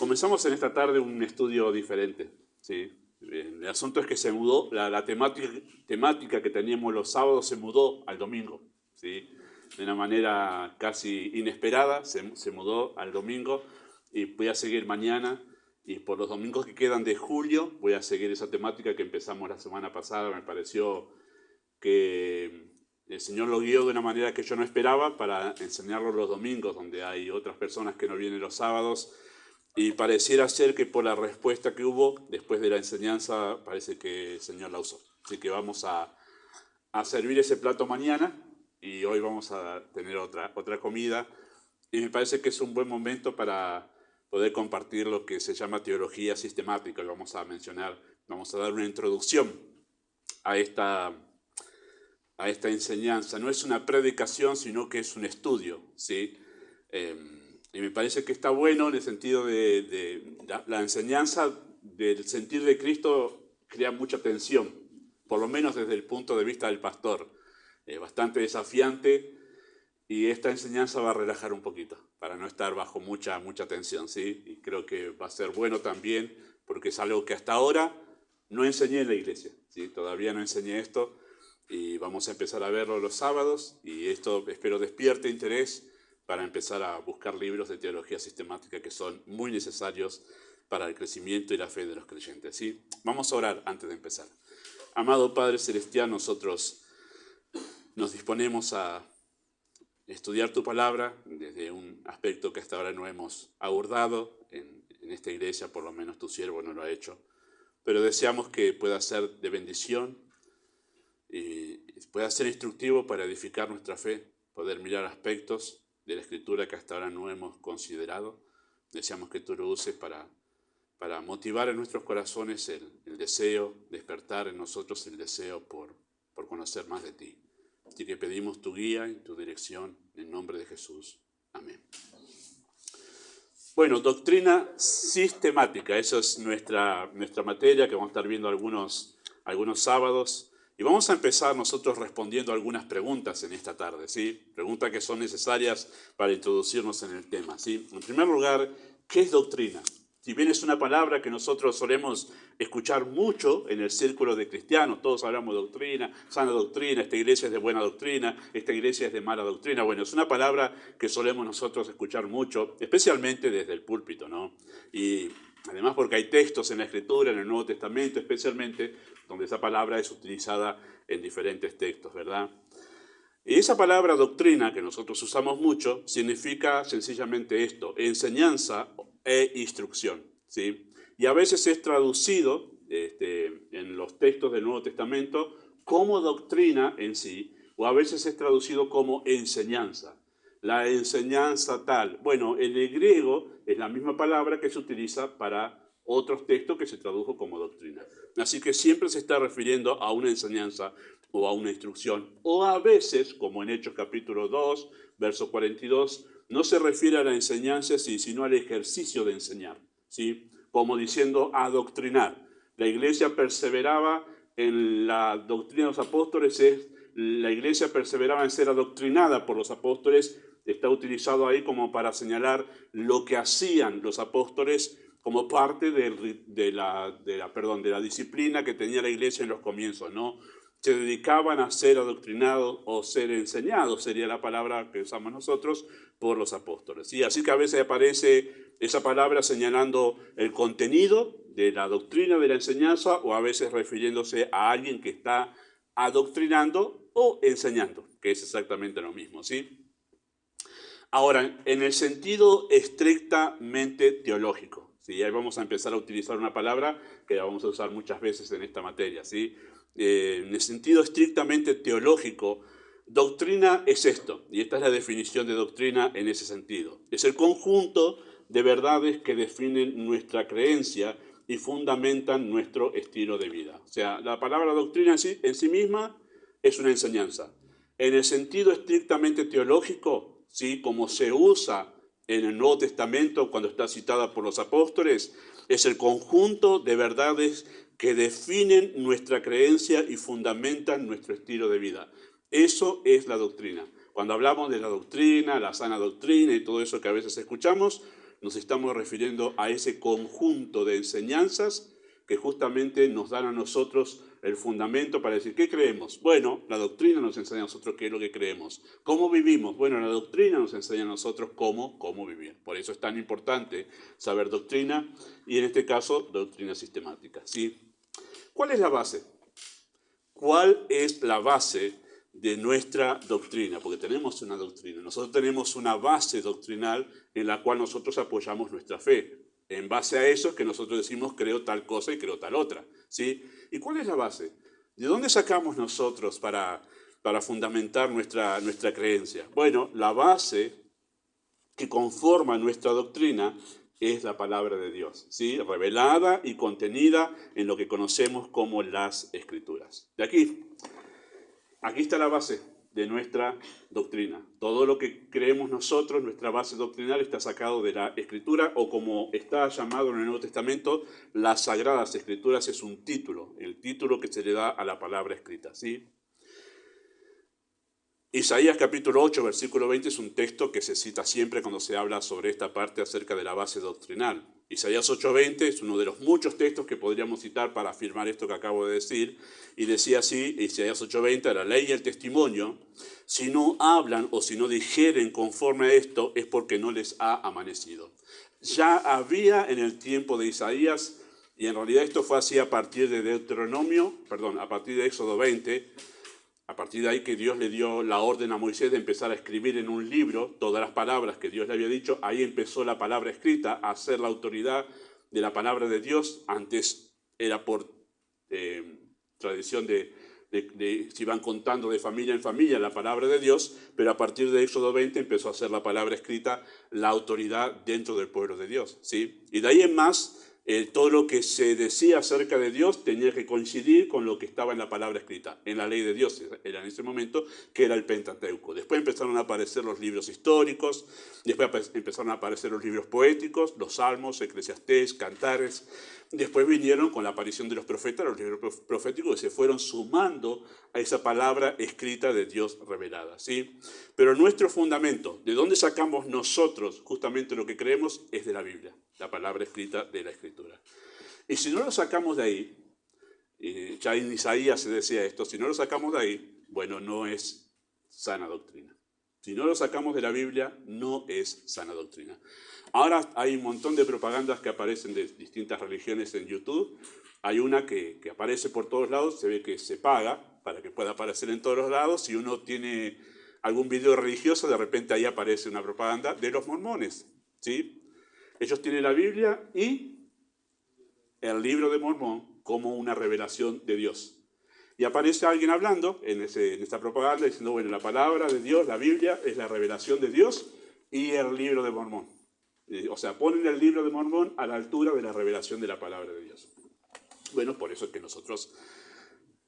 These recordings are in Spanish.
Comenzamos en esta tarde un estudio diferente, ¿sí? El asunto es que se mudó, la temática que teníamos los sábados se mudó al domingo, ¿sí? De una manera casi inesperada, se mudó al domingo y voy a seguir mañana. Y por los domingos que quedan de julio voy a seguir esa temática que empezamos la semana pasada. Me pareció que el Señor lo guió de una manera que yo no esperaba para enseñarlo los domingos, donde hay otras personas que no vienen los sábados. Y pareciera ser que por la respuesta que hubo después de la enseñanza, parece que el Señor la usó. Así que vamos a servir ese plato mañana y hoy vamos a tener otra comida. Y me parece que es un buen momento para poder compartir lo que se llama teología sistemática. Lo vamos a mencionar, vamos a dar una introducción a esta enseñanza. No es una predicación, sino que es un estudio, ¿sí? Y me parece que está bueno en el sentido de la enseñanza del sentir de Cristo crea mucha tensión, por lo menos desde el punto de vista del pastor. Es bastante desafiante y esta enseñanza va a relajar un poquito para no estar bajo mucha tensión, ¿sí? Y creo que va a ser bueno también porque es algo que hasta ahora no enseñé en la iglesia, ¿sí? Todavía no enseñé esto y vamos a empezar a verlo los sábados y esto espero despierte interés para empezar a buscar libros de teología sistemática que son muy necesarios para el crecimiento y la fe de los creyentes, ¿sí? Vamos a orar antes de empezar. Amado Padre Celestial, nosotros nos disponemos a estudiar tu palabra desde un aspecto que hasta ahora no hemos abordado en esta iglesia, por lo menos tu siervo no lo ha hecho, pero deseamos que pueda ser de bendición y pueda ser instructivo para edificar nuestra fe, poder mirar aspectos de la Escritura que hasta ahora no hemos considerado. Deseamos que tú lo uses para motivar en nuestros corazones el deseo, despertar en nosotros el deseo por conocer más de ti. Así que pedimos tu guía y tu dirección en nombre de Jesús. Amén. Bueno, doctrina sistemática, esa es nuestra materia que vamos a estar viendo algunos sábados. Y vamos a empezar nosotros respondiendo algunas preguntas en esta tarde, ¿sí? Preguntas que son necesarias para introducirnos en el tema, ¿sí? En primer lugar, ¿qué es doctrina? Si bien es una palabra que nosotros solemos escuchar mucho en el círculo de cristianos, todos hablamos de doctrina, sana doctrina, esta iglesia es de buena doctrina, esta iglesia es de mala doctrina. Bueno, es una palabra que solemos nosotros escuchar mucho, especialmente desde el púlpito, ¿no? Y además porque hay textos en la Escritura, en el Nuevo Testamento especialmente, donde esa palabra es utilizada en diferentes textos, ¿verdad? Y esa palabra doctrina que nosotros usamos mucho significa sencillamente esto, enseñanza e instrucción, ¿sí? Y a veces es traducido en los textos del Nuevo Testamento como doctrina en sí, o a veces es traducido como enseñanza. La enseñanza tal. Bueno, en el griego es la misma palabra que se utiliza para otros textos que se tradujo como doctrina. Así que siempre se está refiriendo a una enseñanza o a una instrucción. O a veces, como en Hechos capítulo 2, verso 42, no se refiere a la enseñanza, sino al ejercicio de enseñar, ¿sí? Como diciendo adoctrinar. La iglesia perseveraba en la doctrina de los apóstoles, la iglesia perseveraba en ser adoctrinada por los apóstoles, está utilizado ahí como para señalar lo que hacían los apóstoles como parte de la disciplina que tenía la iglesia en los comienzos, ¿no? Se dedicaban a ser adoctrinados o ser enseñados, sería la palabra que usamos nosotros, por los apóstoles. ¿Sí? Así que a veces aparece esa palabra señalando el contenido de la doctrina, de la enseñanza, o a veces refiriéndose a alguien que está adoctrinando o enseñando, que es exactamente lo mismo, ¿sí? Ahora, en el sentido estrictamente teológico, ¿sí? Ahí vamos a empezar a utilizar una palabra que la vamos a usar muchas veces en esta materia, ¿sí? En el sentido estrictamente teológico, doctrina es esto, y esta es la definición de doctrina en ese sentido. Es el conjunto de verdades que definen nuestra creencia y fundamentan nuestro estilo de vida. O sea, la palabra doctrina en sí misma es una enseñanza. En el sentido estrictamente teológico, ¿sí? Como se usa en el Nuevo Testamento cuando está citada por los apóstoles, es el conjunto de verdades que definen nuestra creencia y fundamentan nuestro estilo de vida. Eso es la doctrina. Cuando hablamos de la doctrina, la sana doctrina y todo eso que a veces escuchamos, nos estamos refiriendo a ese conjunto de enseñanzas que justamente nos dan a nosotros el fundamento para decir, ¿qué creemos? Bueno, la doctrina nos enseña a nosotros qué es lo que creemos. ¿Cómo vivimos? Bueno, la doctrina nos enseña a nosotros cómo vivir. Por eso es tan importante saber doctrina y en este caso, doctrina sistemática, ¿sí? ¿Cuál es la base? ¿Cuál es la base de nuestra doctrina? Porque tenemos una doctrina. Nosotros tenemos una base doctrinal en la cual nosotros apoyamos nuestra fe. En base a eso es que nosotros decimos creo tal cosa y creo tal otra, ¿sí? ¿Y cuál es la base? ¿De dónde sacamos nosotros para fundamentar nuestra creencia? Bueno, la base que conforma nuestra doctrina es la palabra de Dios, ¿sí? Revelada y contenida en lo que conocemos como las Escrituras. De aquí está la base de nuestra doctrina. Todo lo que creemos nosotros, nuestra base doctrinal, está sacado de la Escritura, o como está llamado en el Nuevo Testamento, las Sagradas Escrituras. Es un título, el título que se le da a la palabra escrita, ¿sí? Isaías capítulo 8, versículo 20 es un texto que se cita siempre cuando se habla sobre esta parte acerca de la base doctrinal. Isaías 8:20 es uno de los muchos textos que podríamos citar para afirmar esto que acabo de decir, y decía así, Isaías 8:20, la ley y el testimonio, si no hablan o si no dijeren conforme a esto, es porque no les ha amanecido. Ya había en el tiempo de Isaías, y en realidad esto fue así a partir de a partir de Éxodo 20, a partir de ahí que Dios le dio la orden a Moisés de empezar a escribir en un libro todas las palabras que Dios le había dicho. Ahí empezó la palabra escrita a ser la autoridad de la palabra de Dios. Antes era por tradición se iban contando de familia en familia la palabra de Dios, pero a partir de Éxodo 20 empezó a ser la palabra escrita la autoridad dentro del pueblo de Dios, ¿sí? Y de ahí en más, todo lo que se decía acerca de Dios tenía que coincidir con lo que estaba en la palabra escrita, en la ley de Dios, era en ese momento, que era el Pentateuco. Después empezaron a aparecer los libros históricos, después empezaron a aparecer los libros poéticos, los Salmos, Eclesiastés, Cantares. Después vinieron con la aparición de los profetas, los libros proféticos, que se fueron sumando a esa palabra escrita de Dios revelada, ¿sí? Pero nuestro fundamento, de dónde sacamos nosotros justamente lo que creemos, es de la Biblia, la palabra escrita de la Escritura. Y si no lo sacamos de ahí, ya en Isaías se decía esto, si no lo sacamos de ahí, bueno, no es sana doctrina. Si no lo sacamos de la Biblia, no es sana doctrina. Ahora hay un montón de propagandas que aparecen de distintas religiones en YouTube. Hay una que aparece por todos lados, se ve que se paga para que pueda aparecer en todos los lados. Si uno tiene algún video religioso, de repente ahí aparece una propaganda de los mormones, ¿sí? Ellos tienen la Biblia y el libro de Mormón como una revelación de Dios. Y aparece alguien hablando en esta propaganda diciendo, bueno, la palabra de Dios, la Biblia, es la revelación de Dios y el libro de Mormón. O sea, ponen el libro de Mormón a la altura de la revelación de la palabra de Dios. Bueno, por eso es que nosotros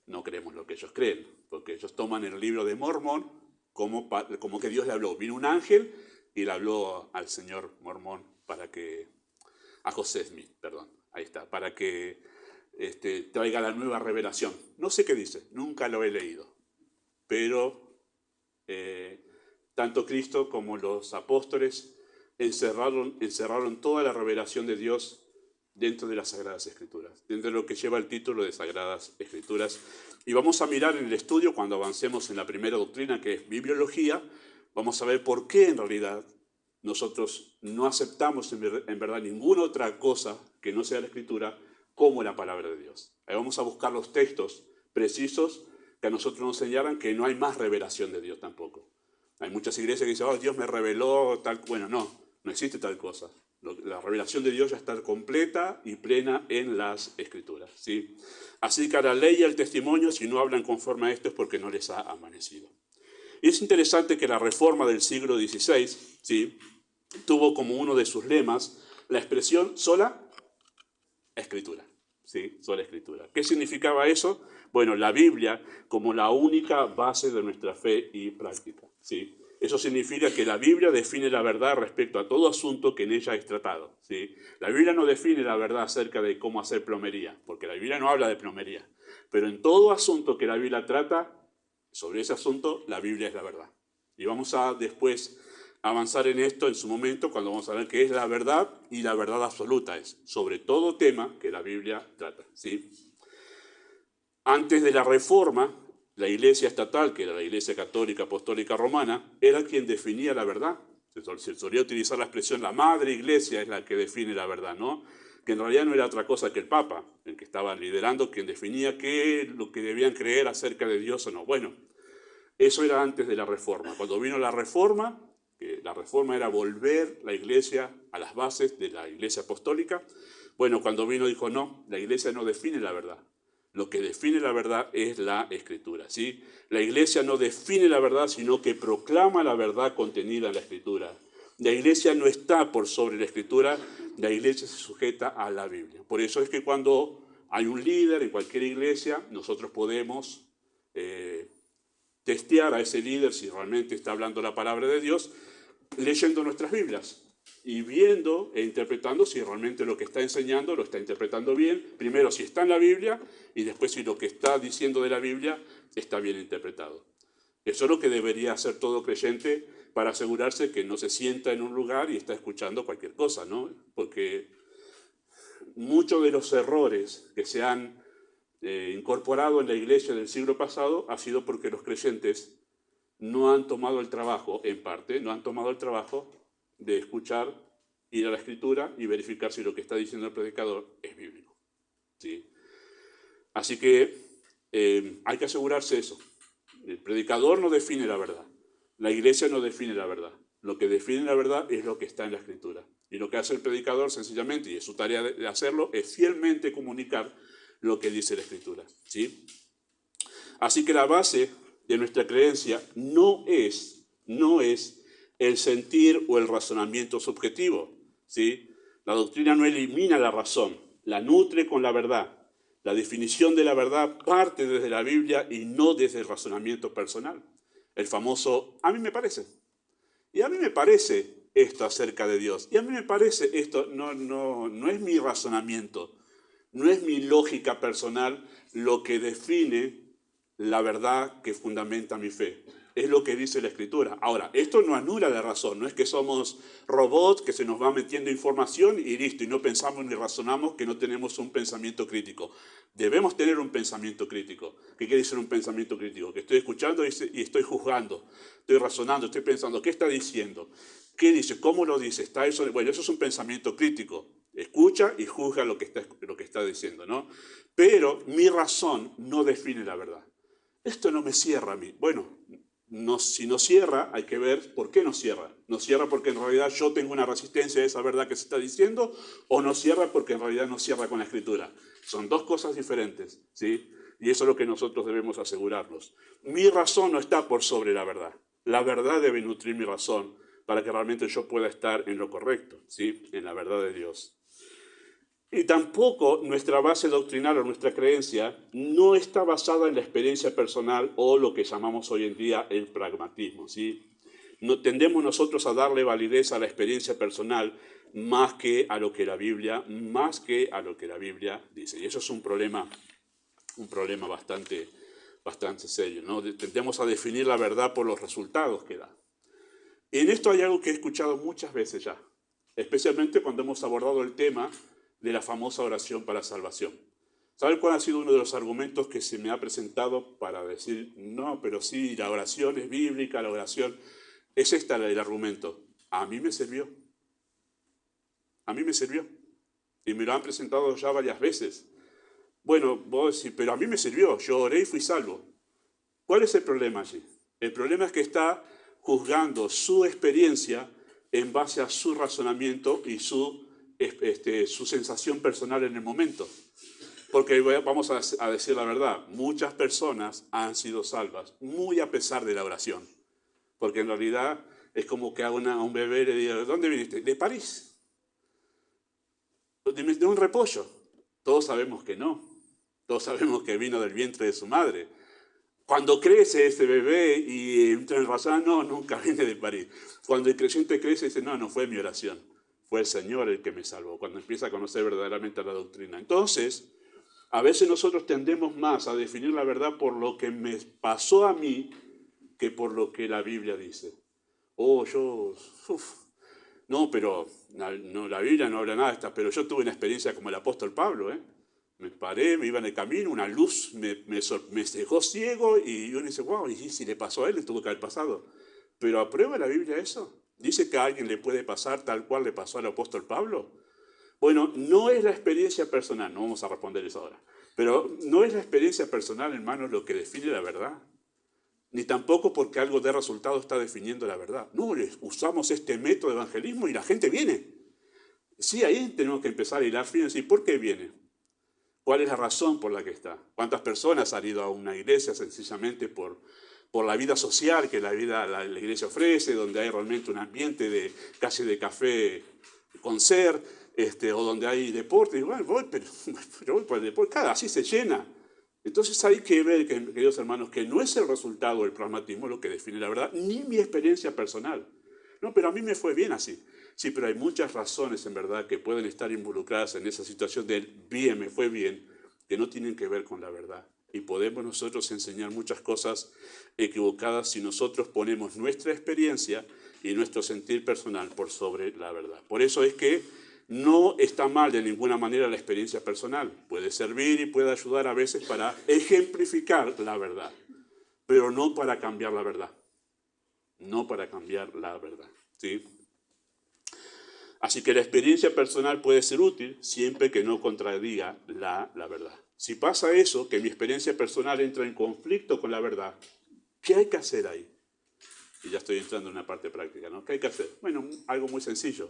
no creemos lo que ellos creen, porque ellos toman el libro de Mormón como que Dios le habló. Vino un ángel y le habló al señor Mormón a José Smith, ahí está, para que traiga la nueva revelación. No sé qué dice, nunca lo he leído, pero tanto Cristo como los apóstoles encerraron toda la revelación de Dios dentro de las Sagradas Escrituras, dentro de lo que lleva el título de Sagradas Escrituras. Y vamos a mirar en el estudio, cuando avancemos en la primera doctrina, que es bibliología, vamos a ver por qué en realidad nosotros no aceptamos en verdad ninguna otra cosa que no sea la Escritura como la palabra de Dios. Ahí vamos a buscar los textos precisos que a nosotros nos señalan que no hay más revelación de Dios tampoco. Hay muchas iglesias que dicen, oh, Dios me reveló tal. Bueno, no existe tal cosa. La revelación de Dios ya está completa y plena en las Escrituras, ¿sí? Así que a la ley y al testimonio, si no hablan conforme a esto, es porque no les ha amanecido. Y es interesante que la Reforma del siglo XVI, ¿sí?, tuvo como uno de sus lemas la expresión sola Escritura, ¿sí? Sola Escritura. ¿Qué significaba eso? Bueno, la Biblia como la única base de nuestra fe y práctica, ¿sí? Eso significa que la Biblia define la verdad respecto a todo asunto que en ella es tratado, ¿sí? La Biblia no define la verdad acerca de cómo hacer plomería, porque la Biblia no habla de plomería. Pero en todo asunto que la Biblia trata, sobre ese asunto, la Biblia es la verdad. Y vamos a después avanzar en esto en su momento cuando vamos a ver qué es la verdad, y la verdad absoluta es sobre todo tema que la Biblia trata, ¿sí? Antes de la Reforma, la Iglesia estatal, que era la Iglesia Católica Apostólica Romana, era quien definía la verdad. Se solía utilizar la expresión la Madre Iglesia es la que define la verdad, ¿no? Que en realidad no era otra cosa que el Papa, el que estaba liderando, quien definía qué lo que debían creer acerca de Dios o no. Bueno, eso era antes de la Reforma. Cuando vino la Reforma, que la Reforma era volver la Iglesia a las bases de la Iglesia Apostólica, bueno, cuando vino dijo, no, la Iglesia no define la verdad. Lo que define la verdad es la Escritura, ¿sí? La Iglesia no define la verdad, sino que proclama la verdad contenida en la Escritura. La Iglesia no está por sobre la Escritura, la Iglesia se sujeta a la Biblia. Por eso es que cuando hay un líder en cualquier iglesia, nosotros podemos testear a ese líder si realmente está hablando la palabra de Dios, leyendo nuestras Biblias y viendo e interpretando si realmente lo que está enseñando lo está interpretando bien, primero si está en la Biblia y después si lo que está diciendo de la Biblia está bien interpretado. Eso es lo que debería hacer todo creyente para asegurarse que no se sienta en un lugar y está escuchando cualquier cosa, ¿no? Porque muchos de los errores que se han incorporado en la iglesia del siglo pasado ha sido porque los creyentes no han tomado el trabajo, en parte, no han tomado el trabajo de escuchar, ir a la Escritura y verificar si lo que está diciendo el predicador es bíblico, ¿sí? Así que hay que asegurarse eso. El predicador no define la verdad, la iglesia no define la verdad. Lo que define la verdad es lo que está en la Escritura. Y lo que hace el predicador, sencillamente, y es su tarea de hacerlo, es fielmente comunicar lo que dice la Escritura, ¿sí? Así que la base de nuestra creencia no es el sentir o el razonamiento subjetivo, ¿sí? La doctrina no elimina la razón, la nutre con la verdad. La definición de la verdad parte desde la Biblia y no desde el razonamiento personal. El famoso, a mí me parece. Y a mí me parece esto acerca de Dios. Y a mí me parece esto, no es mi razonamiento, no es mi lógica personal lo que define la verdad que fundamenta mi fe. Es lo que dice la Escritura. Ahora, esto no anula la razón, no es que somos robots que se nos va metiendo información y listo, y no pensamos ni razonamos, que no tenemos un pensamiento crítico. Debemos tener un pensamiento crítico. ¿Qué quiere decir un pensamiento crítico? Que estoy escuchando y estoy juzgando, estoy razonando, estoy pensando, ¿qué está diciendo? ¿Qué dice? ¿Cómo lo dice? ¿Está eso? Bueno, eso es un pensamiento crítico. Escucha y juzga lo que está diciendo, ¿no? Pero mi razón no define la verdad. Esto no me cierra a mí. Bueno, si no cierra, hay que ver por qué no cierra. No cierra porque en realidad yo tengo una resistencia a esa verdad que se está diciendo, o no cierra porque en realidad no cierra con la Escritura. Son dos cosas diferentes, ¿sí? Y eso es lo que nosotros debemos asegurarnos. Mi razón no está por sobre la verdad. La verdad debe nutrir mi razón para que realmente yo pueda estar en lo correcto, ¿sí? En la verdad de Dios. Y tampoco nuestra base doctrinal o nuestra creencia no está basada en la experiencia personal o lo que llamamos hoy en día el pragmatismo, ¿sí? No, tendemos nosotros a darle validez a la experiencia personal más que a lo que la Biblia dice. Y eso es un problema bastante serio, ¿no? Tendemos a definir la verdad por los resultados que da. Y en esto hay algo que he escuchado muchas veces ya, especialmente cuando hemos abordado el tema de la famosa oración para salvación. ¿Saben cuál ha sido uno de los argumentos que se me ha presentado para decir, no, pero sí, la oración es bíblica, la oración es esta el argumento? A mí me sirvió. A mí me sirvió. Y me lo han presentado ya varias veces. Bueno, vos decís, pero a mí me sirvió, yo oré y fui salvo. ¿Cuál es el problema allí? El problema es que está juzgando su experiencia en base a su razonamiento y su sensación personal en el momento. Porque vamos a decir la verdad, muchas personas han sido salvas, muy a pesar de la oración. Porque en realidad es como que a un bebé le diga, ¿de dónde viniste? De París. De un repollo. Todos sabemos que no. Todos sabemos que vino del vientre de su madre. Cuando crece ese bebé y entra en razón, no, nunca viene de París. Cuando el creyente crece, dice, no fue mi oración. Fue el Señor el que me salvó, cuando empieza a conocer verdaderamente la doctrina. Entonces, a veces nosotros tendemos más a definir la verdad por lo que me pasó a mí que por lo que la Biblia dice. Oh, no, pero la Biblia no habla nada de estas, pero yo tuve una experiencia como el apóstol Pablo, ¿eh? Me paré, me iba en el camino, una luz me dejó ciego y uno dice, wow, y si le pasó a él, le tuvo que haber pasado. Pero ¿aprueba la Biblia eso? ¿Dice que a alguien le puede pasar tal cual le pasó al apóstol Pablo? Bueno, no es la experiencia personal, no vamos a responder eso ahora, pero no es la experiencia personal, hermanos, lo que define la verdad. Ni tampoco porque algo de resultado está definiendo la verdad. No, usamos este método de evangelismo y la gente viene. Sí, ahí tenemos que empezar a hilar fino y decir, ¿por qué viene? ¿Cuál es la razón por la que está? ¿Cuántas personas han ido a una iglesia sencillamente por la vida social que la iglesia ofrece, donde hay realmente un ambiente casi de café concert, o donde hay deporte? Y bueno, voy, pero voy por el deporte, así se llena. Entonces hay que ver, queridos hermanos, que no es el resultado del pragmatismo lo que define la verdad, ni mi experiencia personal. No, pero a mí me fue bien así. Sí, pero hay muchas razones en verdad que pueden estar involucradas en esa situación del bien, me fue bien, que no tienen que ver con la verdad. Y podemos nosotros enseñar muchas cosas equivocadas si nosotros ponemos nuestra experiencia y nuestro sentir personal por sobre la verdad. Por eso es que no está mal de ninguna manera la experiencia personal. Puede servir y puede ayudar a veces para ejemplificar la verdad, pero no para cambiar la verdad. No para cambiar la verdad, ¿sí? Así que la experiencia personal puede ser útil siempre que no contradiga la verdad. Si pasa eso, que mi experiencia personal entra en conflicto con la verdad, ¿qué hay que hacer ahí? Y ya estoy entrando en una parte práctica, ¿no? ¿Qué hay que hacer? Bueno, algo muy sencillo.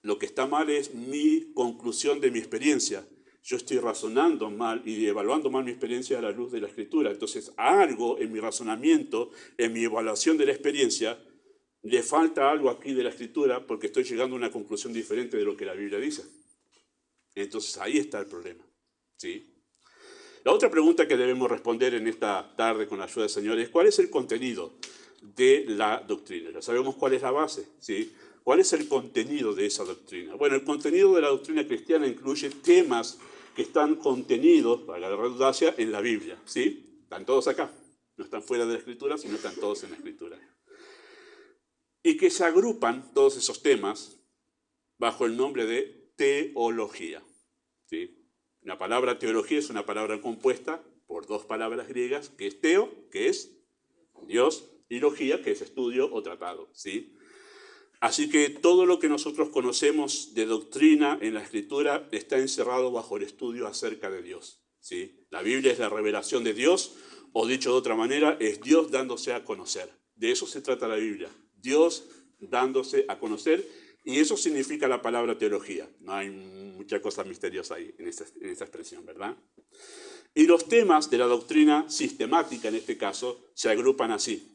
Lo que está mal es mi conclusión de mi experiencia. Yo estoy razonando mal y evaluando mal mi experiencia a la luz de la Escritura. Entonces, algo en mi razonamiento, en mi evaluación de la experiencia, le falta algo aquí de la Escritura porque estoy llegando a una conclusión diferente de lo que la Biblia dice. Entonces, ahí está el problema, ¿sí? La otra pregunta que debemos responder en esta tarde con la ayuda del Señor es ¿cuál es el contenido de la doctrina? Ya sabemos cuál es la base, ¿sí? ¿Cuál es el contenido de esa doctrina? Bueno, el contenido de la doctrina cristiana incluye temas que están contenidos, para la redundancia, en la Biblia, ¿sí? Están todos acá. No están fuera de la Escritura, sino están todos en la Escritura. Y que se agrupan todos esos temas bajo el nombre de teología, ¿sí? La palabra teología es una palabra compuesta por dos palabras griegas, que es teo, que es Dios, y logía, que es estudio o tratado, ¿sí? Así que todo lo que nosotros conocemos de doctrina en la Escritura está encerrado bajo el estudio acerca de Dios, ¿sí? La Biblia es la revelación de Dios, o dicho de otra manera, es Dios dándose a conocer. De eso se trata la Biblia, Dios dándose a conocer, y eso significa la palabra teología. No hay mucha cosa misteriosa ahí en esa expresión, ¿verdad? Y los temas de la doctrina sistemática, en este caso, se agrupan así.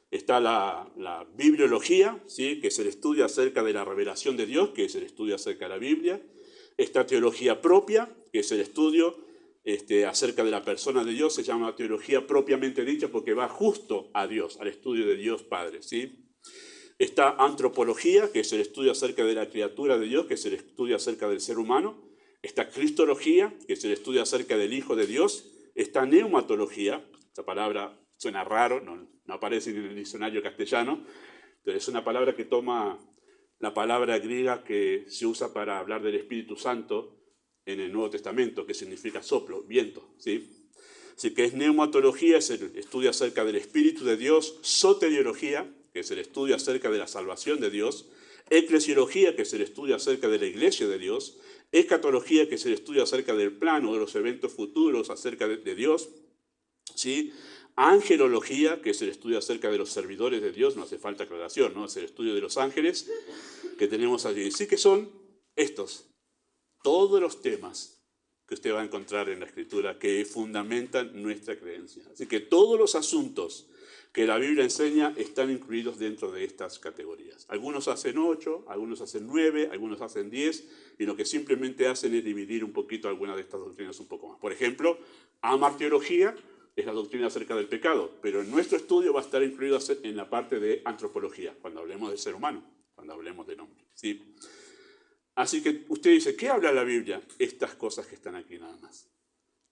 Está la bibliología, ¿sí? Que es el estudio acerca de la revelación de Dios, que es el estudio acerca de la Biblia. Está teología propia, que es el estudio acerca de la persona de Dios, se llama teología propiamente dicha porque va justo a Dios, al estudio de Dios Padre, ¿sí? Está antropología, que es el estudio acerca de la criatura de Dios, que es el estudio acerca del ser humano. Está cristología, que es el estudio acerca del Hijo de Dios. Está neumatología, esta palabra suena raro, no aparece en el diccionario castellano, pero es una palabra que toma la palabra griega que se usa para hablar del Espíritu Santo en el Nuevo Testamento, que significa soplo, viento, ¿sí? Así que es neumatología, es el estudio acerca del Espíritu de Dios. Soteriología, que es el estudio acerca de la salvación de Dios. Eclesiología, que es el estudio acerca de la iglesia de Dios. Escatología, que es el estudio acerca del plano, de los eventos futuros acerca de Dios, ¿sí? Angelología, que es el estudio acerca de los servidores de Dios, no hace falta aclaración, ¿no? Es el estudio de los ángeles que tenemos allí. Sí que son estos, todos los temas que usted va a encontrar en la Escritura que fundamentan nuestra creencia. Así que todos los asuntos que la Biblia enseña están incluidos dentro de estas categorías. Algunos hacen 8, algunos hacen 9, algunos hacen 10, y lo que simplemente hacen es dividir un poquito algunas de estas doctrinas un poco más. Por ejemplo, amartiología es la doctrina acerca del pecado, pero en nuestro estudio va a estar incluido en la parte de antropología, cuando hablemos del ser humano, cuando hablemos del hombre, ¿sí? Así que usted dice, ¿qué habla la Biblia? Estas cosas que están aquí nada más.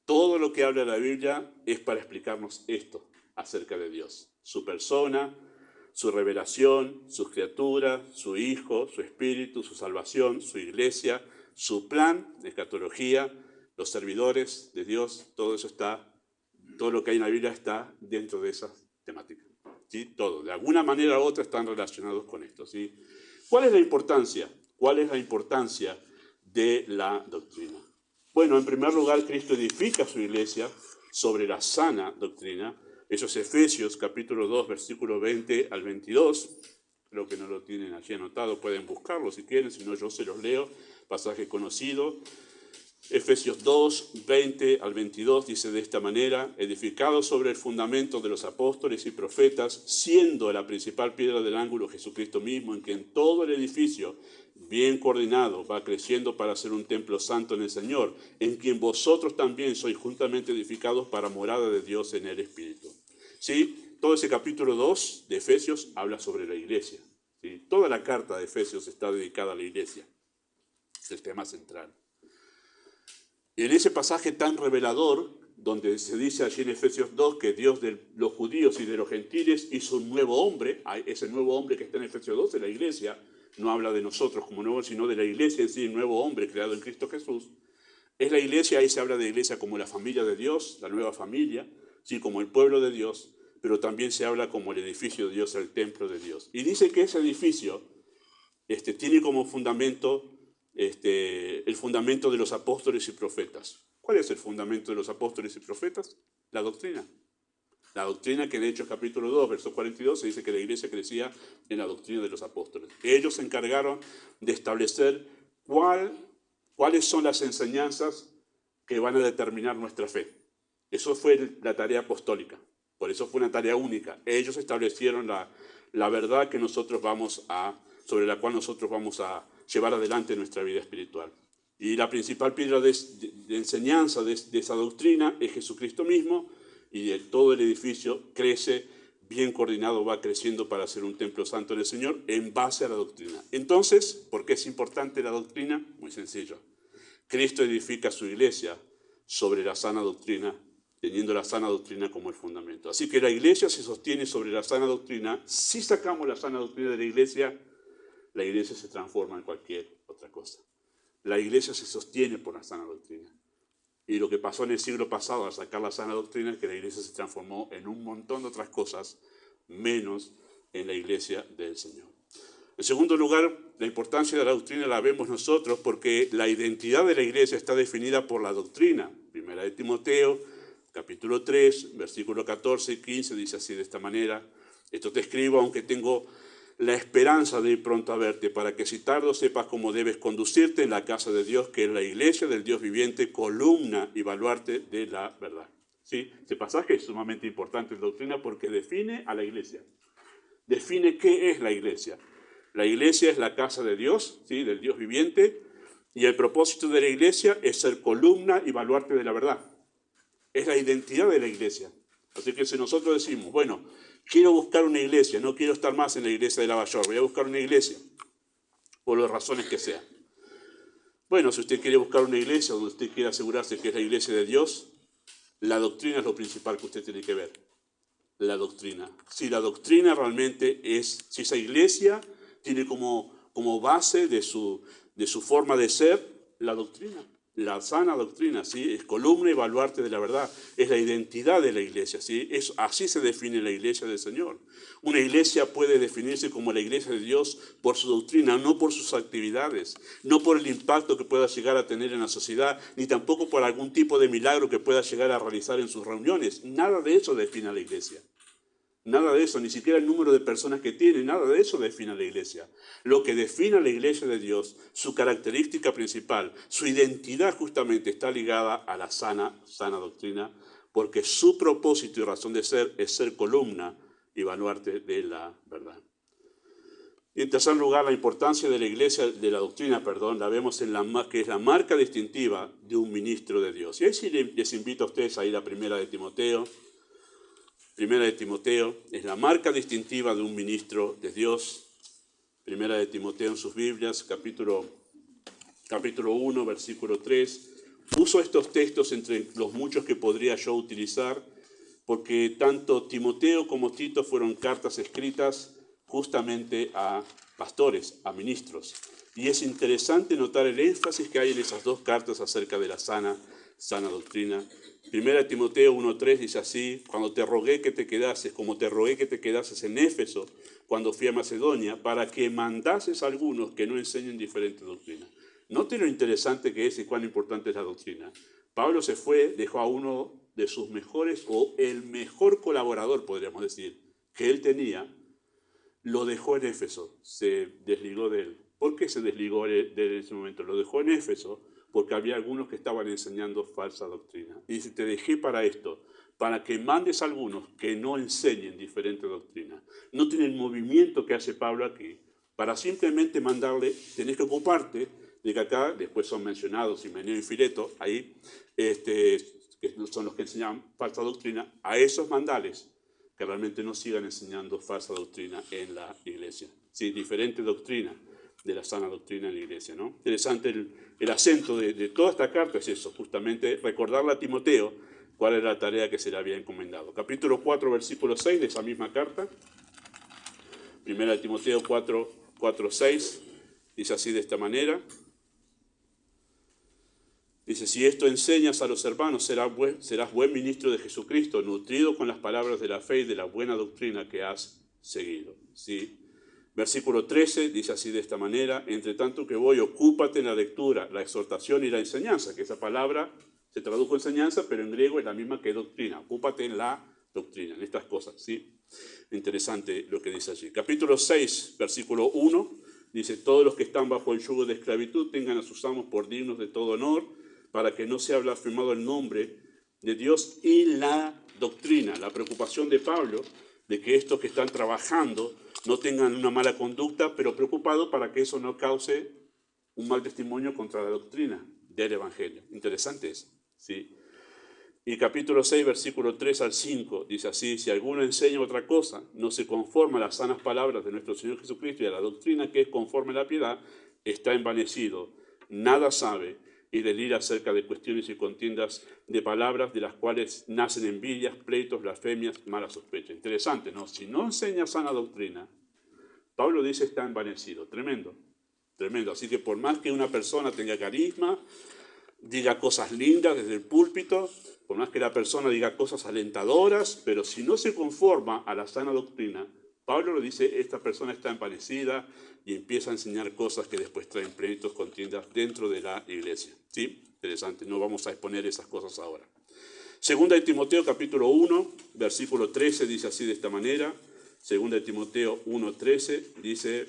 Todo lo que habla la Biblia es para explicarnos esto acerca de Dios. Su persona, su revelación, sus criaturas, su Hijo, su Espíritu, su salvación, su iglesia, su plan de escatología, los servidores de Dios, todo eso está, todo lo que hay en la Biblia está dentro de esas temáticas. ¿Sí? Todo, de alguna manera u otra están relacionados con esto. ¿Sí? ¿Cuál es la importancia? ¿Cuál es la importancia de la doctrina? Bueno, en primer lugar, Cristo edifica su iglesia sobre la sana doctrina. Eso es Efesios capítulo 2, versículo 20 al 22. Creo que no lo tienen allí anotado, pueden buscarlo si quieren, si no yo se los leo. Pasaje conocido. Efesios 2, 20 al 22 dice de esta manera: edificado sobre el fundamento de los apóstoles y profetas, siendo la principal piedra del ángulo Jesucristo mismo, en quien todo el edificio, bien coordinado, va creciendo para ser un templo santo en el Señor, en quien vosotros también sois juntamente edificados para morada de Dios en el Espíritu. ¿Sí? Todo ese capítulo 2 de Efesios habla sobre la iglesia. ¿Sí? Toda la carta de Efesios está dedicada a la iglesia. Es el tema central. Y en ese pasaje tan revelador, donde se dice allí en Efesios 2 que Dios de los judíos y de los gentiles hizo un nuevo hombre, ese nuevo hombre que está en Efesios 2 es la iglesia, no habla de nosotros como nuevo, sino de la iglesia en sí, un nuevo hombre creado en Cristo Jesús. Es la iglesia, ahí se habla de iglesia como la familia de Dios, la nueva familia, sí, como el pueblo de Dios, pero también se habla como el edificio de Dios, el templo de Dios. Y dice que ese edificio tiene como fundamento el fundamento de los apóstoles y profetas. ¿Cuál es el fundamento de los apóstoles y profetas? La doctrina. La doctrina que en Hechos capítulo 2, verso 42, se dice que la iglesia crecía en la doctrina de los apóstoles. Ellos se encargaron de establecer cuáles son las enseñanzas que van a determinar nuestra fe. Eso fue la tarea apostólica. Por eso fue una tarea única. Ellos establecieron la verdad que sobre la cual nosotros vamos a llevar adelante nuestra vida espiritual. Y la principal piedra de enseñanza de esa doctrina es Jesucristo mismo, y todo el edificio crece, bien coordinado, va creciendo para ser un templo santo del Señor en base a la doctrina. Entonces, ¿por qué es importante la doctrina? Muy sencillo. Cristo edifica su iglesia sobre la sana doctrina, teniendo la sana doctrina como el fundamento. Así que la iglesia se sostiene sobre la sana doctrina. Si sacamos la sana doctrina de la iglesia se transforma en cualquier otra cosa. La iglesia se sostiene por la sana doctrina. Y lo que pasó en el siglo pasado al sacar la sana doctrina es que la iglesia se transformó en un montón de otras cosas, menos en la iglesia del Señor. En segundo lugar, la importancia de la doctrina la vemos nosotros porque la identidad de la iglesia está definida por la doctrina. Primera de Timoteo, capítulo 3, versículo 14 y 15, dice así de esta manera: esto te escribo aunque tengo la esperanza de ir pronto a verte, para que si tardo sepas cómo debes conducirte en la casa de Dios, que es la iglesia del Dios viviente, columna y baluarte de la verdad. ¿Sí? Este pasaje es sumamente importante en doctrina porque define a la iglesia. Define qué es la iglesia. La iglesia es la casa de Dios, ¿sí? Del Dios viviente, y el propósito de la iglesia es ser columna y baluarte de la verdad. Es la identidad de la iglesia. Así que si nosotros decimos, bueno, quiero buscar una iglesia, no quiero estar más en la iglesia de Lavallor, voy a buscar una iglesia, por las razones que sean. Bueno, si usted quiere buscar una iglesia donde usted quiere asegurarse que es la iglesia de Dios, la doctrina es lo principal que usted tiene que ver. La doctrina. Si la doctrina realmente si esa iglesia tiene como base de su forma de ser la doctrina. La sana doctrina, ¿sí? Es columna y baluarte de la verdad. Es la identidad de la iglesia, ¿sí? Así se define la iglesia del Señor. Una iglesia puede definirse como la iglesia de Dios por su doctrina, no por sus actividades, no por el impacto que pueda llegar a tener en la sociedad, ni tampoco por algún tipo de milagro que pueda llegar a realizar en sus reuniones. Nada de eso define a la iglesia. Nada de eso, ni siquiera el número de personas que tiene, nada de eso define a la iglesia. Lo que define a la iglesia de Dios, su característica principal, su identidad justamente está ligada a la sana doctrina, porque su propósito y razón de ser es ser columna y baluarte de la verdad. Y en tercer lugar, la importancia de la iglesia, de la doctrina, la vemos que es la marca distintiva de un ministro de Dios. Y ahí sí les invito a ustedes a ir a Primera de Timoteo. Primera de Timoteo es la marca distintiva de un ministro de Dios. Primera de Timoteo en sus Biblias, capítulo 1, versículo 3. Uso estos textos entre los muchos que podría yo utilizar, porque tanto Timoteo como Tito fueron cartas escritas justamente a pastores, a ministros. Y es interesante notar el énfasis que hay en esas dos cartas acerca de la sana doctrina. 1 Timoteo 1:3 dice así: cuando te rogué que te quedases, como te rogué que te quedases en Éfeso, cuando fui a Macedonia, para que mandases a algunos que no enseñen diferente doctrina. Note lo interesante que es y cuán importante es la doctrina. Pablo se fue, dejó a uno de sus mejores, o el mejor colaborador, podríamos decir, que él tenía, lo dejó en Éfeso, se desligó de él. ¿Por qué se desligó de él en ese momento? Lo dejó en Éfeso porque había algunos que estaban enseñando falsa doctrina. Y dice, te dejé para esto, para que mandes a algunos que no enseñen diferente doctrina. No tienen el movimiento que hace Pablo aquí, para simplemente mandarle, tenés que ocuparte de que acá, después son mencionados Himeneo y Fileto, ahí, que son los que enseñan falsa doctrina, a esos mandales que realmente no sigan enseñando falsa doctrina en la iglesia. Sí, diferente doctrina de la sana doctrina en la iglesia, ¿no? Interesante el acento de toda esta carta es eso, justamente recordarle a Timoteo cuál era la tarea que se le había encomendado. Capítulo 4, versículo 6 de esa misma carta. 1 Timoteo 4, 6, dice así de esta manera. Dice, si esto enseñas a los hermanos, serás buen ministro de Jesucristo, nutrido con las palabras de la fe y de la buena doctrina que has seguido. ¿Sí? Versículo 13 dice así de esta manera: entre tanto que voy, ocúpate en la lectura, la exhortación y la enseñanza, que esa palabra se tradujo enseñanza, pero en griego es la misma que doctrina. Ocúpate en la doctrina, en estas cosas. ¿Sí? Interesante lo que dice allí. Capítulo 6, versículo 1, dice, todos los que están bajo el yugo de esclavitud tengan a sus amos por dignos de todo honor, para que no sea blasfemado el nombre de Dios y la doctrina. La preocupación de Pablo de que estos que están trabajando no tengan una mala conducta, pero preocupado para que eso no cause un mal testimonio contra la doctrina del Evangelio. Interesante eso, ¿sí? Y capítulo 6, versículo 3 al 5, dice así, si alguno enseña otra cosa, no se conforma a las sanas palabras de nuestro Señor Jesucristo y a la doctrina que es conforme a la piedad, está envanecido, nada sabe, y delira acerca de cuestiones y contiendas de palabras de las cuales nacen envidias, pleitos, blasfemias, mala sospecha. Interesante, ¿no? Si no enseña sana doctrina, Pablo dice está envanecido. Tremendo, tremendo. Así que por más que una persona tenga carisma, diga cosas lindas desde el púlpito, por más que la persona diga cosas alentadoras, pero si no se conforma a la sana doctrina, Pablo le dice, esta persona está envanecida y empieza a enseñar cosas que después traen pleitos, contiendas dentro de la iglesia. ¿Sí? Interesante, no vamos a exponer esas cosas ahora. Segunda de Timoteo, capítulo 1, versículo 13, dice así de esta manera. Segunda de Timoteo 1:13, dice,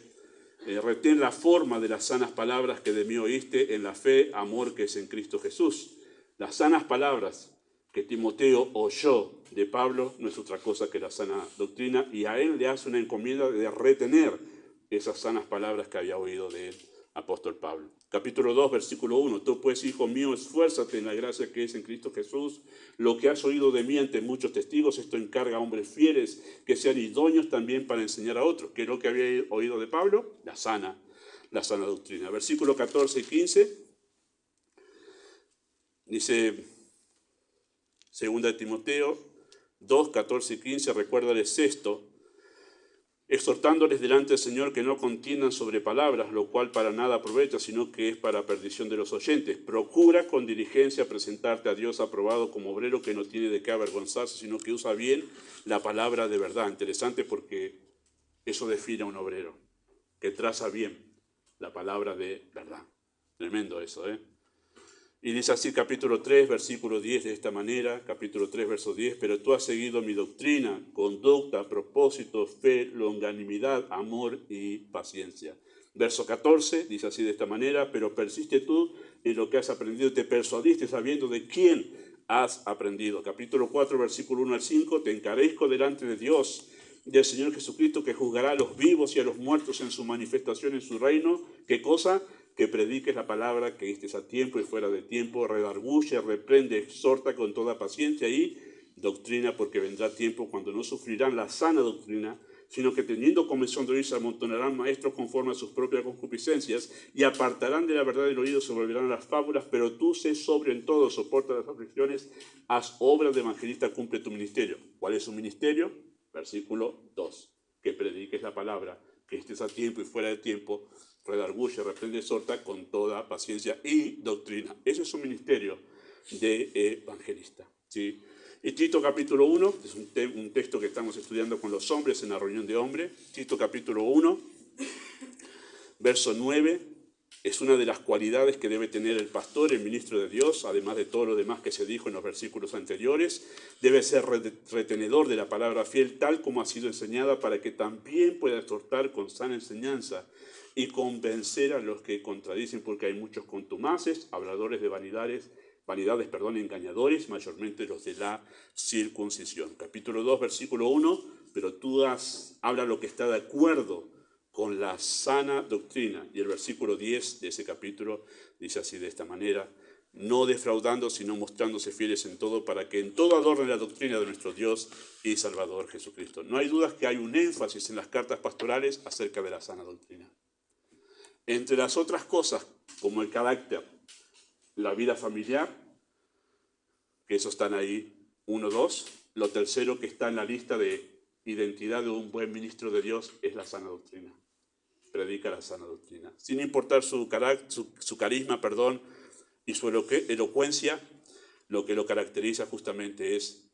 retén la forma de las sanas palabras que de mí oíste en la fe, amor que es en Cristo Jesús. Las sanas palabras que Timoteo oyó de Pablo no es otra cosa que la sana doctrina, y a él le hace una encomienda de retener esas sanas palabras que había oído del apóstol Pablo. Capítulo 2, versículo 1, tú pues, hijo mío, esfuérzate en la gracia que es en Cristo Jesús. Lo que has oído de mí ante muchos testigos, esto encarga a hombres fieles que sean idóneos también para enseñar a otros. ¿Qué es lo que había oído de Pablo? La sana doctrina. Versículo 14 y 15, dice, segunda de Timoteo 2, 14 y 15, recuérdales esto, exhortándoles delante del Señor que no contiendan sobre palabras, lo cual para nada aprovecha, sino que es para perdición de los oyentes. Procura con diligencia presentarte a Dios aprobado como obrero que no tiene de qué avergonzarse, sino que usa bien la palabra de verdad. Interesante porque eso define a un obrero, que traza bien la palabra de verdad. Tremendo eso, ¿eh? Y dice así capítulo 3, versículo 10 de esta manera, capítulo 3, verso 10, pero tú has seguido mi doctrina, conducta, propósito, fe, longanimidad, amor y paciencia. Verso 14 dice así de esta manera, pero persiste tú en lo que has aprendido, te persuadiste sabiendo de quién has aprendido. Capítulo 4, versículo 1 al 5, te encarezco delante de Dios, del Señor Jesucristo, que juzgará a los vivos y a los muertos en su manifestación en su reino. ¿Qué cosa? Que prediques la palabra, que estés a tiempo y fuera de tiempo, redarguye, reprende, exhorta con toda paciencia y doctrina, porque vendrá tiempo cuando no sufrirán la sana doctrina, sino que teniendo comezón de oír se amontonarán maestros conforme a sus propias concupiscencias y apartarán de la verdad del oído, se volverán a las fábulas, pero tú sé sobrio en todo, soporta las aflicciones, haz obra de evangelista, cumple tu ministerio. ¿Cuál es su ministerio? Versículo 2. que prediques la palabra, que estés a tiempo y fuera de tiempo, redarguye, reprende, exhorta con toda paciencia y doctrina. Ese es un ministerio de evangelista, ¿sí? Y Tito capítulo 1, es un texto que estamos estudiando con los hombres en la reunión de hombres. Tito capítulo 1, verso 9, es una de las cualidades que debe tener el pastor, el ministro de Dios, además de todo lo demás que se dijo en los versículos anteriores. Debe ser retenedor de la palabra fiel, tal como ha sido enseñada, para que también pueda exhortar con sana enseñanza y convencer a los que contradicen, porque hay muchos contumaces, habladores de vanidades, engañadores, mayormente los de la circuncisión. Capítulo 2, versículo 1, pero tú habla lo que está de acuerdo con la sana doctrina. Y el versículo 10 de ese capítulo dice así, de esta manera: no defraudando, sino mostrándose fieles en todo, para que en todo adornen la doctrina de nuestro Dios y Salvador Jesucristo. No hay dudas que hay un énfasis en las cartas pastorales acerca de la sana doctrina. Entre las otras cosas, como el carácter, la vida familiar, que esos están ahí, 1, 2. Lo tercero que está en la lista de identidad de un buen ministro de Dios es la sana doctrina. Predica la sana doctrina. Sin importar su carisma, y su elocuencia, lo que lo caracteriza justamente es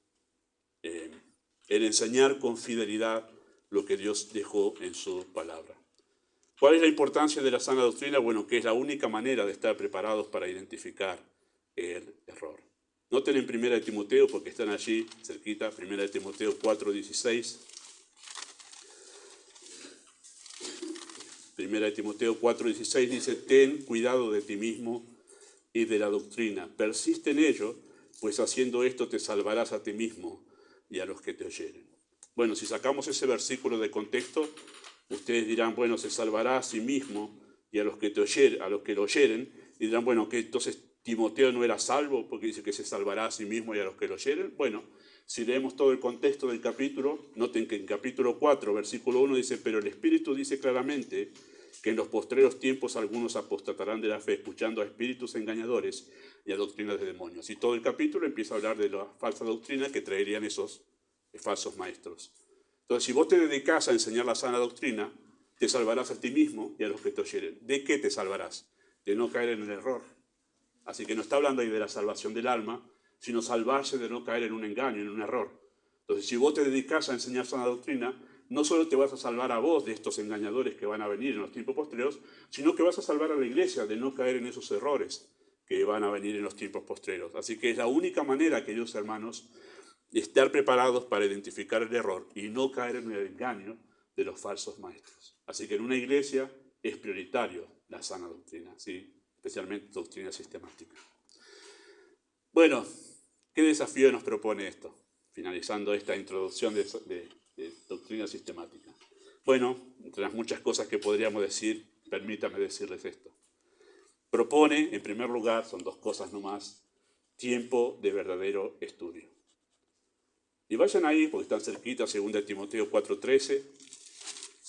el enseñar con fidelidad lo que Dios dejó en su palabra. ¿Cuál es la importancia de la sana doctrina? Bueno, que es la única manera de estar preparados para identificar el error. Noten en 1 Timoteo, porque están allí cerquita, 1 Timoteo 4:16. 1 Timoteo 4:16 dice: ten cuidado de ti mismo y de la doctrina. Persiste en ello, pues haciendo esto te salvarás a ti mismo y a los que te oyeren. Bueno, si sacamos ese versículo de contexto, ustedes dirán, bueno, se salvará a sí mismo y a los que lo oyeren, y dirán, bueno, que entonces Timoteo no era salvo porque dice que se salvará a sí mismo y a los que lo oyeren. Bueno, si leemos todo el contexto del capítulo, noten que en capítulo 4, versículo 1 dice: pero el Espíritu dice claramente que en los postreros tiempos algunos apostatarán de la fe, escuchando a espíritus engañadores y a doctrinas de demonios. Y todo el capítulo empieza a hablar de la falsa doctrina que traerían esos falsos maestros. Entonces, si vos te dedicás a enseñar la sana doctrina, te salvarás a ti mismo y a los que te oyeren. ¿De qué te salvarás? De no caer en el error. Así que no está hablando ahí de la salvación del alma, sino salvarse de no caer en un engaño, en un error. Entonces, si vos te dedicás a enseñar sana doctrina, no solo te vas a salvar a vos de estos engañadores que van a venir en los tiempos postreros, sino que vas a salvar a la iglesia de no caer en esos errores que van a venir en los tiempos postreros. Así que es la única manera, queridos hermanos, de estar preparados para identificar el error y no caer en el engaño de los falsos maestros. Así que en una iglesia es prioritario la sana doctrina, ¿sí? Especialmente doctrina sistemática. Bueno, ¿qué desafío nos propone esto? Finalizando esta introducción de doctrina sistemática. Bueno, entre las muchas cosas que podríamos decir, permítame decirles esto. Propone, en primer lugar, son dos cosas nomás: tiempo de verdadero estudio. Y vayan ahí, porque están cerquita, 2 Timoteo 4:13.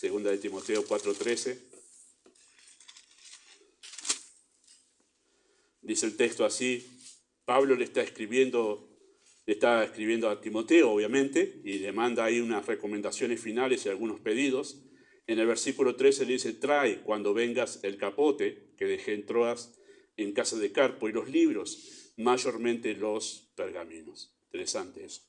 2 Timoteo 4:13. Dice el texto así: Pablo le está escribiendo a Timoteo, obviamente, y le manda ahí unas recomendaciones finales y algunos pedidos. En el versículo 13 le dice: trae cuando vengas el capote que dejé en Troas en casa de Carpo, y los libros, mayormente los pergaminos. Interesante eso.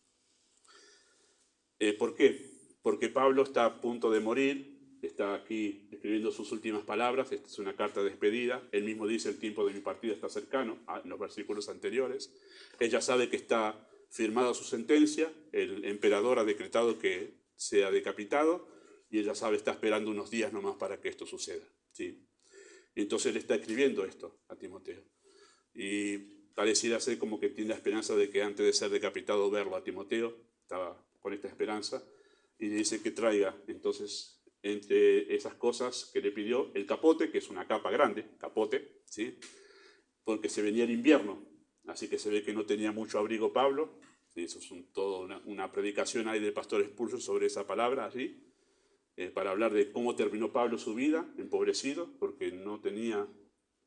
¿Por qué? Porque Pablo está a punto de morir, está aquí escribiendo sus últimas palabras. Esta es una carta de despedida. Él mismo dice: el tiempo de mi partida está cercano, en los versículos anteriores. Ella sabe que está firmada su sentencia, el emperador ha decretado que sea decapitado, y ella sabe, está esperando unos días nomás para que esto suceda, ¿sí? Entonces él está escribiendo esto a Timoteo. Y pareciera ser como que tiene la esperanza de que antes de ser decapitado verlo a Timoteo. Estaba con esta esperanza, y dice que traiga entonces, entre esas cosas que le pidió, el capote, que es una capa grande, capote, ¿sí? Porque se venía el invierno, así que se ve que no tenía mucho abrigo Pablo. ¿Sí? Eso es toda una predicación ahí del pastor Spurgeon sobre esa palabra, ¿sí? Para hablar de cómo terminó Pablo su vida, empobrecido, porque no tenía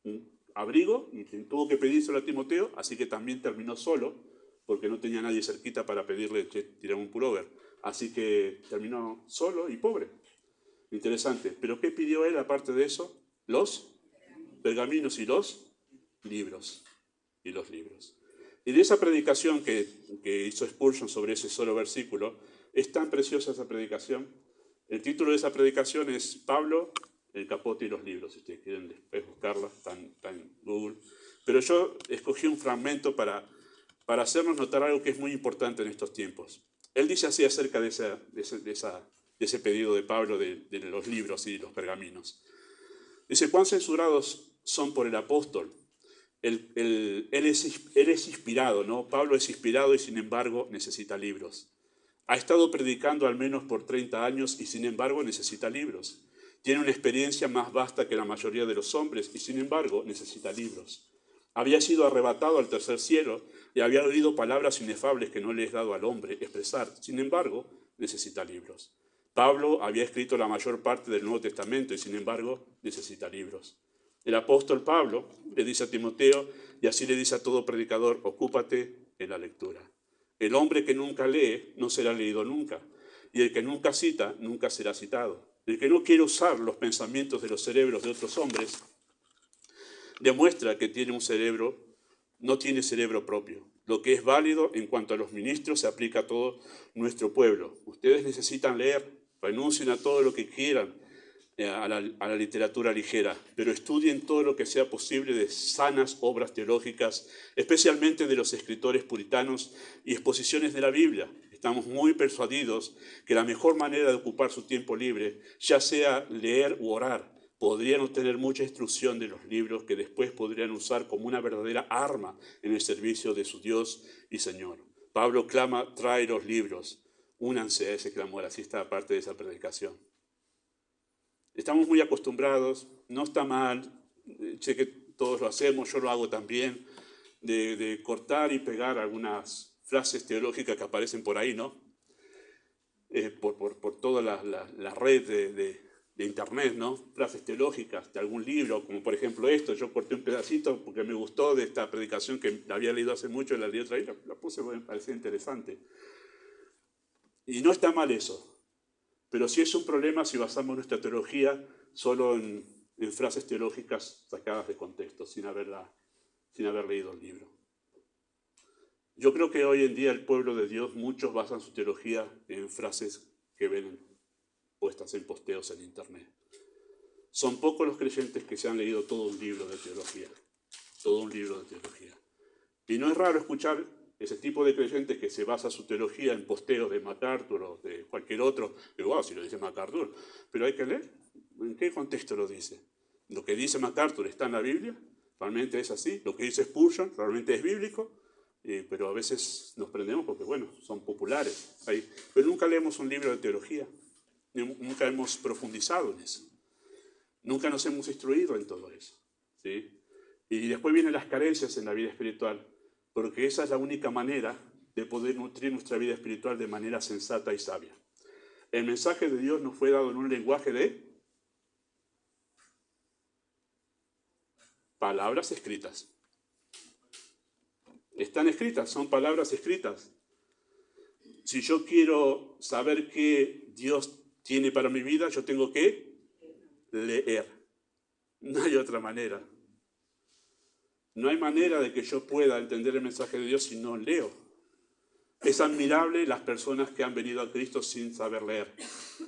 un abrigo y tuvo que pedírselo a Timoteo, así que también terminó solo, porque no tenía nadie cerquita para pedirle que tirara un pullover. Así que terminó solo y pobre. Interesante. ¿Pero qué pidió él aparte de eso? Los pergaminos y los libros. Y los libros. Y de esa predicación que hizo Spurgeon sobre ese solo versículo, es tan preciosa esa predicación. El título de esa predicación es Pablo, el capote y los libros. Si ustedes quieren después buscarla, está en Google. Pero yo escogí un fragmento para hacernos notar algo que es muy importante en estos tiempos. Él dice así acerca de ese pedido de Pablo de los libros y los pergaminos. Dice, cuán censurados son por el apóstol. Él es inspirado, ¿no? Pablo es inspirado y sin embargo necesita libros. Ha estado predicando al menos por 30 años y sin embargo necesita libros. Tiene una experiencia más vasta que la mayoría de los hombres y sin embargo necesita libros. Había sido arrebatado al tercer cielo y había oído palabras inefables que no le es dado al hombre expresar. Sin embargo, necesita libros. Pablo había escrito la mayor parte del Nuevo Testamento y sin embargo necesita libros. El apóstol Pablo le dice a Timoteo, y así le dice a todo predicador, ocúpate en la lectura. El hombre que nunca lee no será leído nunca, y el que nunca cita nunca será citado. El que no quiere usar los pensamientos de los cerebros de otros hombres demuestra que no tiene cerebro propio. Lo que es válido en cuanto a los ministros se aplica a todo nuestro pueblo. Ustedes necesitan leer, renuncien a todo lo que quieran, a la literatura ligera, pero estudien todo lo que sea posible de sanas obras teológicas, especialmente de los escritores puritanos y exposiciones de la Biblia. Estamos muy persuadidos que la mejor manera de ocupar su tiempo libre, ya sea leer u orar, podrían obtener mucha instrucción de los libros que después podrían usar como una verdadera arma en el servicio de su Dios y Señor. Pablo clama, trae los libros, únanse a ese clamor, así está parte de esa predicación. Estamos muy acostumbrados, no está mal, sé que todos lo hacemos, yo lo hago también, de cortar y pegar algunas frases teológicas que aparecen por ahí, ¿no? Por toda la red de internet, ¿no? Frases teológicas de algún libro, como por ejemplo esto, yo corté un pedacito porque me gustó de esta predicación que la había leído hace mucho, la leí otra vez, la puse porque me parecía interesante. Y no está mal eso. Pero sí es un problema si basamos nuestra teología solo en frases teológicas sacadas de contexto, sin haber leído el libro. Yo creo que hoy en día el pueblo de Dios, muchos basan su teología en frases que ven puestas en posteos en internet. Son pocos los creyentes que se han leído todo un libro de teología. Todo un libro de teología. Y no es raro escuchar ese tipo de creyentes que se basa su teología en posteos de MacArthur o de cualquier otro. Pero wow, si lo dice MacArthur. Pero hay que leer. ¿En qué contexto lo dice? Lo que dice MacArthur está en la Biblia. Realmente es así. Lo que dice Spurgeon realmente es bíblico. Pero a veces nos prendemos porque, bueno, son populares. Pero nunca leemos un libro de teología. Nunca hemos profundizado en eso. Nunca nos hemos instruido en todo eso. ¿Sí? Y después vienen las carencias en la vida espiritual, porque esa es la única manera de poder nutrir nuestra vida espiritual de manera sensata y sabia. El mensaje de Dios nos fue dado en un lenguaje de palabras escritas. Están escritas, son palabras escritas. Si yo quiero saber qué Dios tiene para mi vida, yo tengo que leer. No hay otra manera. No hay manera de que yo pueda entender el mensaje de Dios si no leo. Es admirable las personas que han venido a Cristo sin saber leer,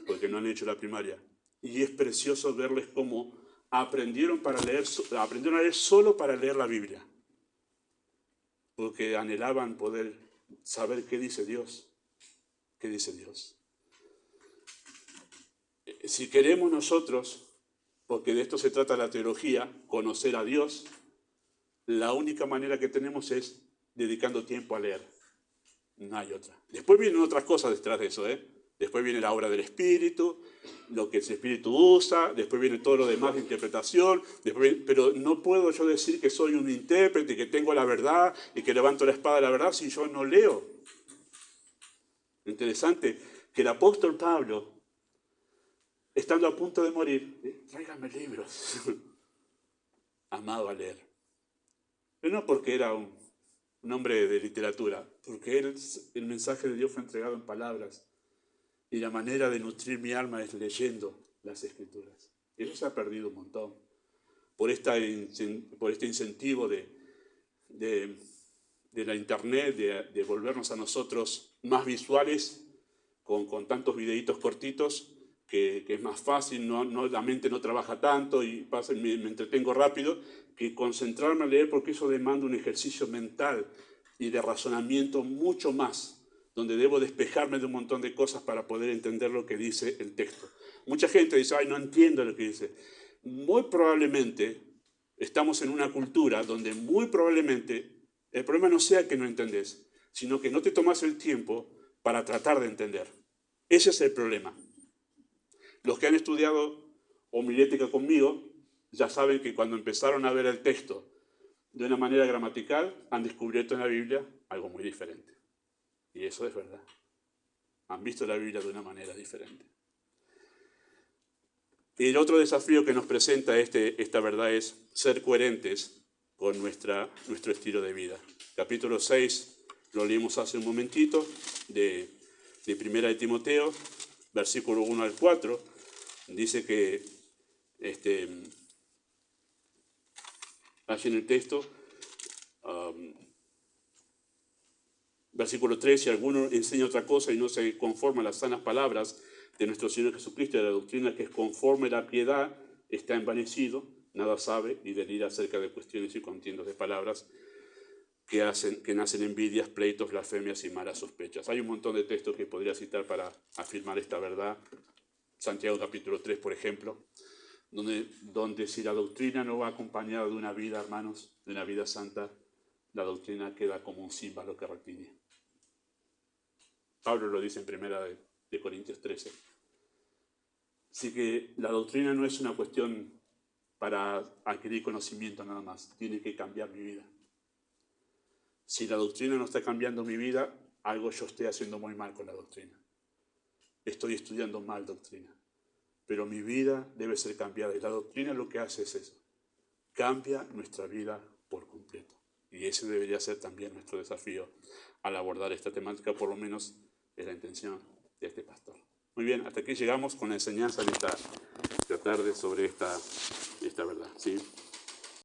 porque no han hecho la primaria. Y es precioso verles cómo aprendieron a leer solo para leer la Biblia, porque anhelaban poder saber qué dice Dios. ¿Qué dice Dios? Si queremos nosotros, porque de esto se trata la teología, conocer a Dios, la única manera que tenemos es dedicando tiempo a leer. No hay otra. Después vienen otras cosas detrás de eso, ¿eh? Después viene la obra del Espíritu, lo que el Espíritu usa, después viene todo lo demás de interpretación, pero no puedo yo decir que soy un intérprete y que tengo la verdad y que levanto la espada de la verdad si yo no leo. Interesante que el apóstol Pablo, estando a punto de morir, tráigame libros, amado a leer. Pero no porque era un hombre de literatura, porque el mensaje de Dios fue entregado en palabras Y la manera de nutrir mi alma es leyendo las Escrituras. Eso se ha perdido un montón. Por este incentivo de la Internet, de volvernos a nosotros más visuales, con tantos videitos cortitos, que es más fácil, la mente no trabaja tanto y me entretengo rápido, que concentrarme a leer, porque eso demanda un ejercicio mental y de razonamiento mucho más, donde debo despejarme de un montón de cosas para poder entender lo que dice el texto. Mucha gente dice, ay, no entiendo lo que dice. Muy probablemente estamos en una cultura donde muy probablemente el problema no sea que no entendés, sino que no te tomas el tiempo para tratar de entender. Ese es el problema. Los que han estudiado homilética conmigo ya saben que cuando empezaron a ver el texto de una manera gramatical, han descubierto en la Biblia algo muy diferente. Y eso es verdad. Han visto la Biblia de una manera diferente. Y el otro desafío que nos presenta esta verdad es ser coherentes con nuestro estilo de vida. Capítulo 6, lo leímos hace un momentito, de 1 de Timoteo, versículo 1 al 4, dice que, allí en el texto, versículo 3, si alguno enseña otra cosa y no se conforma a las sanas palabras de nuestro Señor Jesucristo y de la doctrina que es conforme a la piedad, está envanecido, nada sabe y delira acerca de cuestiones y contiendas de palabras que nacen envidias, pleitos, blasfemias y malas sospechas. Hay un montón de textos que podría citar para afirmar esta verdad. Santiago capítulo 3, por ejemplo, donde si la doctrina no va acompañada de una vida, hermanos, de una vida santa, la doctrina queda como un símbolo que rectiñe. Pablo lo dice en 1 de Corintios 13. Así que la doctrina no es una cuestión para adquirir conocimiento nada más, tiene que cambiar mi vida. Si la doctrina no está cambiando mi vida, algo yo estoy haciendo muy mal con la doctrina. Estoy estudiando mal doctrina. Pero mi vida debe ser cambiada. Y la doctrina lo que hace es eso. Cambia nuestra vida por completo. Y ese debería ser también nuestro desafío al abordar esta temática, por lo menos es la intención de este pastor. Muy bien, hasta aquí llegamos con la enseñanza de esta tarde sobre esta verdad, ¿sí?